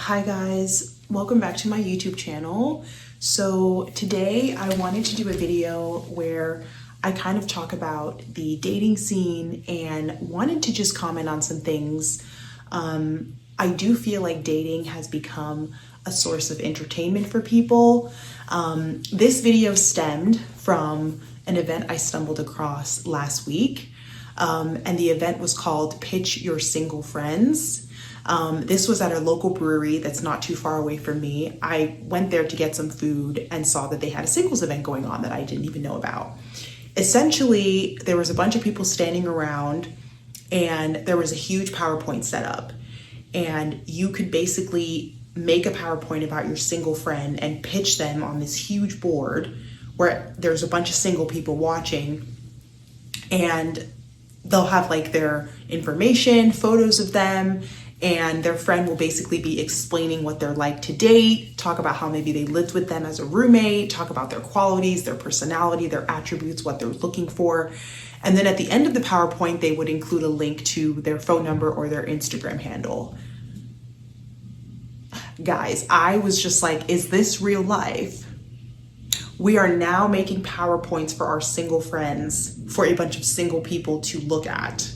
Hi guys, welcome back to my YouTube channel. So today I wanted to do a video where I kind of talk about the dating scene and wanted to just comment on some things. I do feel like dating has become a source of entertainment for people. This video stemmed from an event I stumbled across last week, and the event was called Pitch Your Single Friends. This was at a local brewery that's not too far away from me. I went there to get some food and saw that they had a singles event going on that I didn't even know about. Essentially, there was a bunch of people standing around and there was a huge PowerPoint set up. And you could basically make a PowerPoint about your single friend and pitch them on this huge board where there's a bunch of single people watching, and they'll have like their information, photos of them, and their friend will basically be explaining what they're like to date, talk about how maybe they lived with them as a roommate, talk about their qualities, their personality, their attributes, what they're looking for. And then at the end of the PowerPoint, they would include a link to their phone number or their Instagram handle. Guys, I was just like, is this real life? We are now making PowerPoints for our single friends, for a bunch of single people to look at.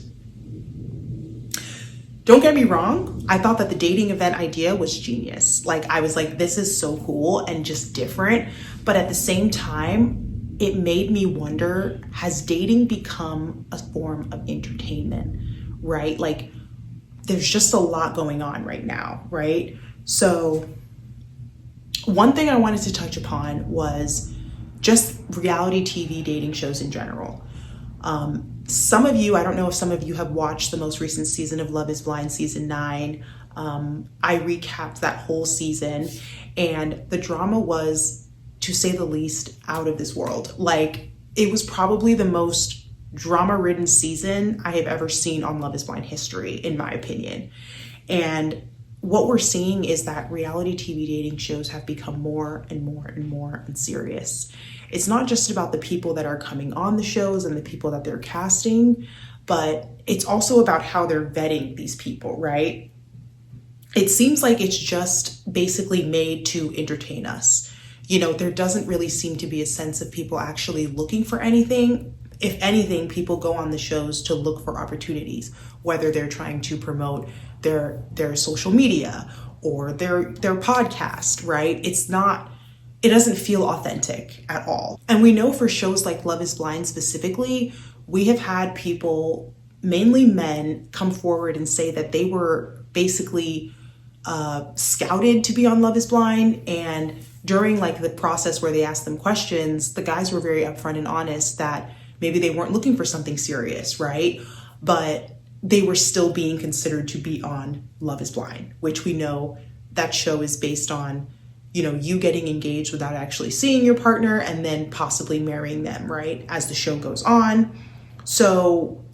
Don't get me wrong, I thought that the dating event idea was genius. Like, I was like, this is so cool and just different. But at the same time, it made me wonder, has dating become a form of entertainment, right? Like, there's just a lot going on right now, right? So one thing I wanted to touch upon was just reality TV dating shows in general. Some of you, I don't know if some of you have watched the most recent season of Love is Blind season 9. I recapped that whole season, and the drama was, to say the least, out of this world. Like, it was probably the most drama-ridden season I have ever seen on Love is Blind history, in my opinion. And what we're seeing is that reality TV dating shows have become more and more and more unserious. It's not just about the people that are coming on the shows and the people that they're casting, but it's also about how they're vetting these people, right? It seems like it's just basically made to entertain us. You know, there doesn't really seem to be a sense of people actually looking for anything. If anything, people go on the shows to look for opportunities, whether they're trying to promote their social media or their podcast, right? It doesn't feel authentic at all. And we know for shows like Love is Blind specifically, we have had people, mainly men, come forward and say that they were basically scouted to be on Love is Blind. And during like the process where they asked them questions, the guys were very upfront and honest that maybe they weren't looking for something serious, right? But they were still being considered to be on Love is Blind, which we know that show is based on, you know, you getting engaged without actually seeing your partner and then possibly marrying them, right, as the show goes on. So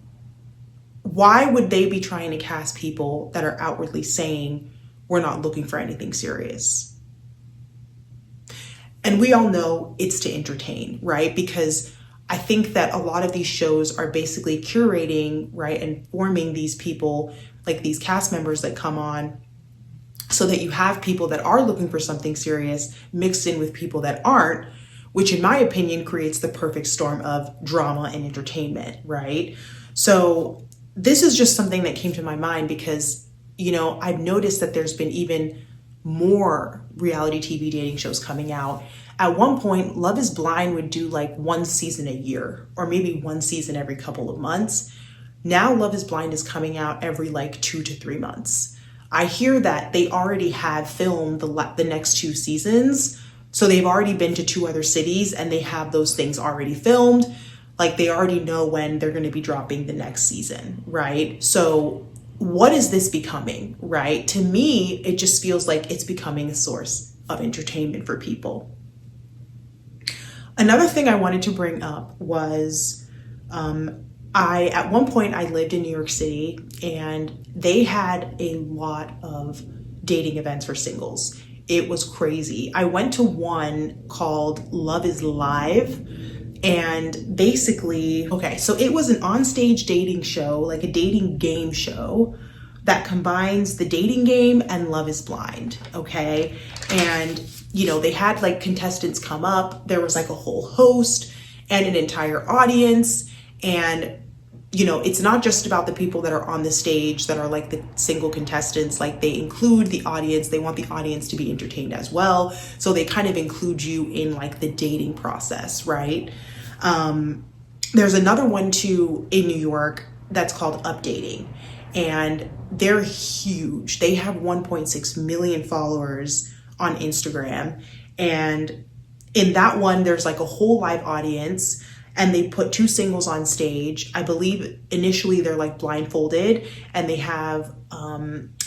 why would they be trying to cast people that are outwardly saying we're not looking for anything serious? And we all know it's to entertain, right? Because I think that a lot of these shows are basically curating, right, and forming these people, like these cast members that come on, so that you have people that are looking for something serious mixed in with people that aren't, which in my opinion creates the perfect storm of drama and entertainment, right? So this is just something that came to my mind because, you know, I've noticed that there's been even more reality TV dating shows coming out. At one point, Love is Blind would do like one season a year or maybe one season every couple of months. Now Love is Blind is coming out every like 2 to 3 months. I hear that they already have filmed the next 2 seasons. So they've already been to 2 other cities and they have those things already filmed. Like, they already know when they're going to be dropping the next season, right? So what is this becoming, right? To me, it just feels like it's becoming a source of entertainment for people. Another thing I wanted to bring up was, at one point I lived in New York City and they had a lot of dating events for singles. It was crazy. I went to one called Love is Live, and basically, okay, so it was an onstage dating show, like a dating game show that combines the dating game and Love is Blind, okay? And, you know, they had like contestants come up, there was like a whole host and an entire audience. And, you know, it's not just about the people that are on the stage that are like the single contestants, like they include the audience, they want the audience to be entertained as well. So they kind of include you in like the dating process, right? There's another one too in New York that's called Updating, and they're huge. They have 1.6 million followers on Instagram. And in that one, there's like a whole live audience, and they put two singles on stage. I believe initially they're like blindfolded, and they have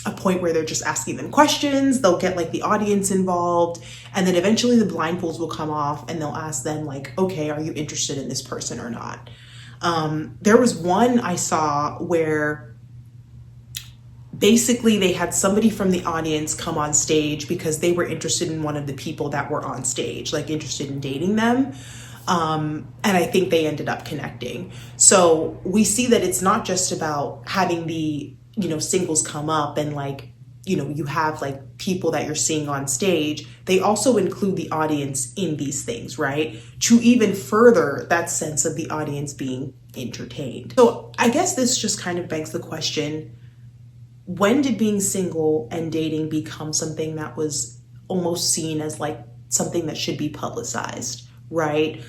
a point where they're just asking them questions. They'll get like the audience involved, and then eventually the blindfolds will come off and they'll ask them like, okay, are you interested in this person or not? There was one I saw where basically they had somebody from the audience come on stage because they were interested in one of the people that were on stage, like interested in dating them. And I think they ended up connecting. So we see that it's not just about having the, you know, singles come up and like, you know, you have like people that you're seeing on stage. They also include the audience in these things, right? To even further that sense of the audience being entertained. So I guess this just kind of begs the question, when did being single and dating become something that was almost seen as like something that should be publicized, right?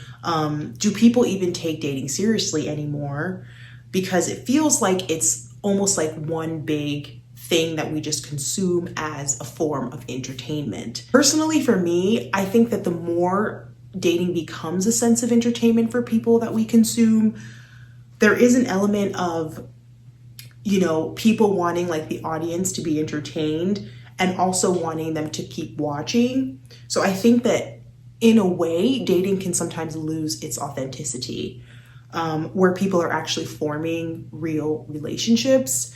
Do people even take dating seriously anymore? Because it feels like it's almost like one big thing that we just consume as a form of entertainment. Personally, for me, I think that the more dating becomes a sense of entertainment for people that we consume, there is an element of, you know, people wanting like the audience to be entertained and also wanting them to keep watching. So I think that in a way, dating can sometimes lose its authenticity, where people are actually forming real relationships.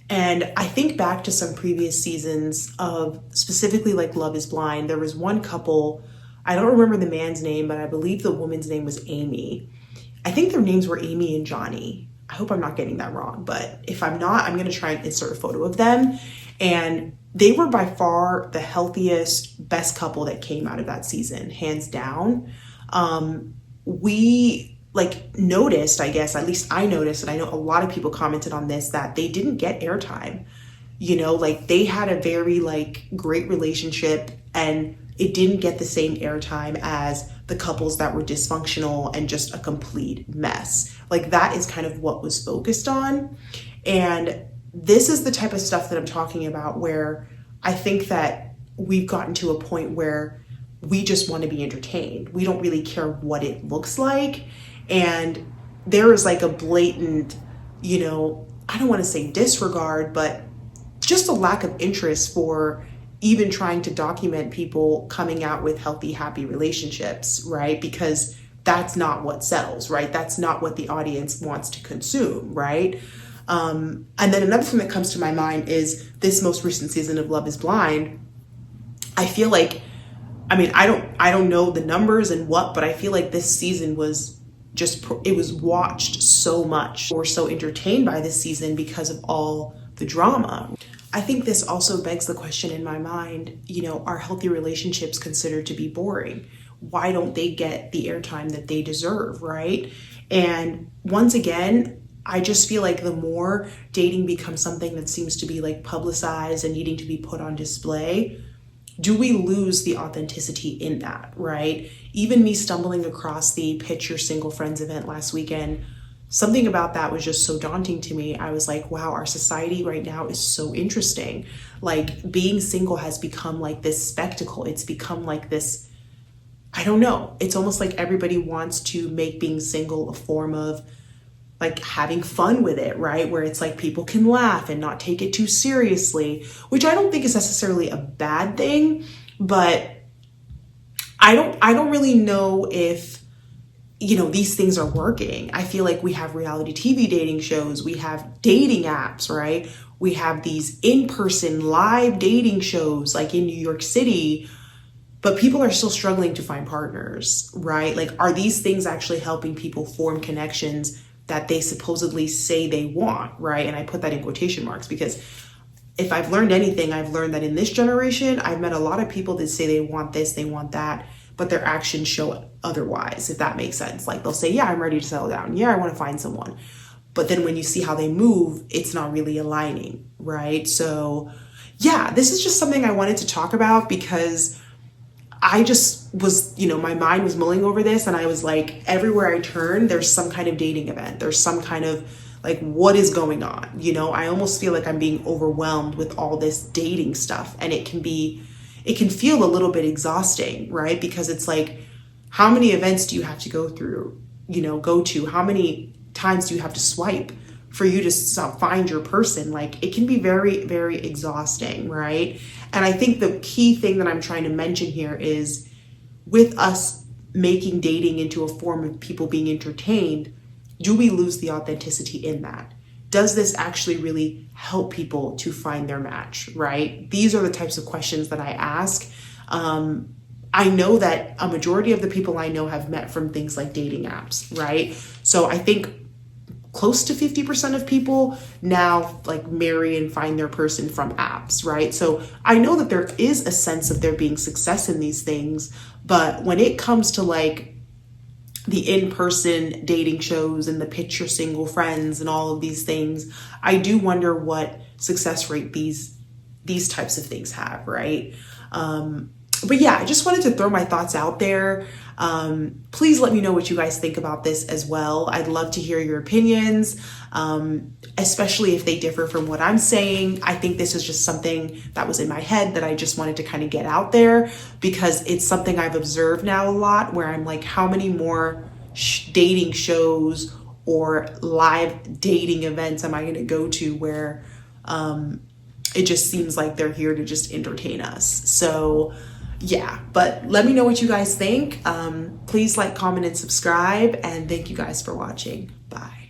And I think back to some previous seasons of specifically like Love is Blind. There was one couple, I don't remember the man's name, but I believe the woman's name was Amy. I think their names were Amy and Johnny. I hope I'm not getting that wrong, but if I'm not, I'm going to try and insert a photo of them. And they were by far the healthiest, best couple that came out of that season, hands down. We like noticed, I guess, at least I noticed, and I know a lot of people commented on this, that they didn't get airtime. You know, like they had a very like great relationship and it didn't get the same airtime as the couples that were dysfunctional and just a complete mess. Like that is kind of what was focused on. And this is the type of stuff that I'm talking about, where I think that we've gotten to a point where we just want to be entertained. We don't really care what it looks like. And there is like a blatant, you know, I don't want to say disregard, but just a lack of interest for even trying to document people coming out with healthy, happy relationships, right? Because that's not what sells, right? That's not what the audience wants to consume, right? And then another thing that comes to my mind is this most recent season of Love is Blind. I feel like, I mean, I don't know the numbers and what, but I feel like this season was just, it was watched so much. We're so entertained by this season because of all the drama. I think this also begs the question in my mind, you know, are healthy relationships considered to be boring? Why don't they get the airtime that they deserve, right? And once again, I just feel like the more dating becomes something that seems to be like publicized and needing to be put on display, do we lose the authenticity in that, right? Even me stumbling across the Pitch Your Single Friends event last weekend, something about that was just so daunting to me. I was like, wow, our society right now is so interesting. Like being single has become like this spectacle. It's become like this, I don't know. It's almost like everybody wants to make being single a form of like having fun with it, right? Where it's like people can laugh and not take it too seriously, which I don't think is necessarily a bad thing, but I don't really know if, you know, these things are working. I feel like we have reality TV dating shows, we have dating apps, right? We have these in-person live dating shows like in New York City, but people are still struggling to find partners, right? Like, are these things actually helping people form connections that they supposedly say they want, right? And I put that in quotation marks because if I've learned anything, I've learned that in this generation, I've met a lot of people that say they want this, they want that, but their actions show otherwise, if that makes sense. Like they'll say, yeah, I'm ready to settle down. Yeah, I want to find someone. But then when you see how they move, it's not really aligning, right? So yeah, this is just something I wanted to talk about because I just was, my mind was mulling over this and I was like, everywhere I turn, there's some kind of dating event. There's some kind of like, what is going on? I almost feel like I'm being overwhelmed with all this dating stuff, and it can feel a little bit exhausting, right? Because it's like, how many events do you have to go through, go to? How many times do you have to swipe for you to find your person? Like, it can be very, very exhausting, right? And I think the key thing that I'm trying to mention here is, with us making dating into a form of people being entertained, do we lose the authenticity in that? Does this actually really help people to find their match, right? These are the types of questions that I ask. I know that a majority of the people I know have met from things like dating apps, right? So I think close to 50% of people now like marry and find their person from apps, right? So I know that there is a sense of there being success in these things, but when it comes to like the in-person dating shows and the pitch your single friends and all of these things, I do wonder what success rate these types of things have, right? But yeah, I just wanted to throw my thoughts out there. Please let me know what you guys think about this as well. I'd love to hear your opinions, especially if they differ from what I'm saying. I think this is just something that was in my head that I just wanted to kind of get out there because it's something I've observed now a lot, where I'm like, how many more dating shows or live dating events am I going to go to where it just seems like they're here to just entertain us? So yeah, but let me know what you guys think. Please like, comment, and subscribe, and thank you guys for watching. Bye.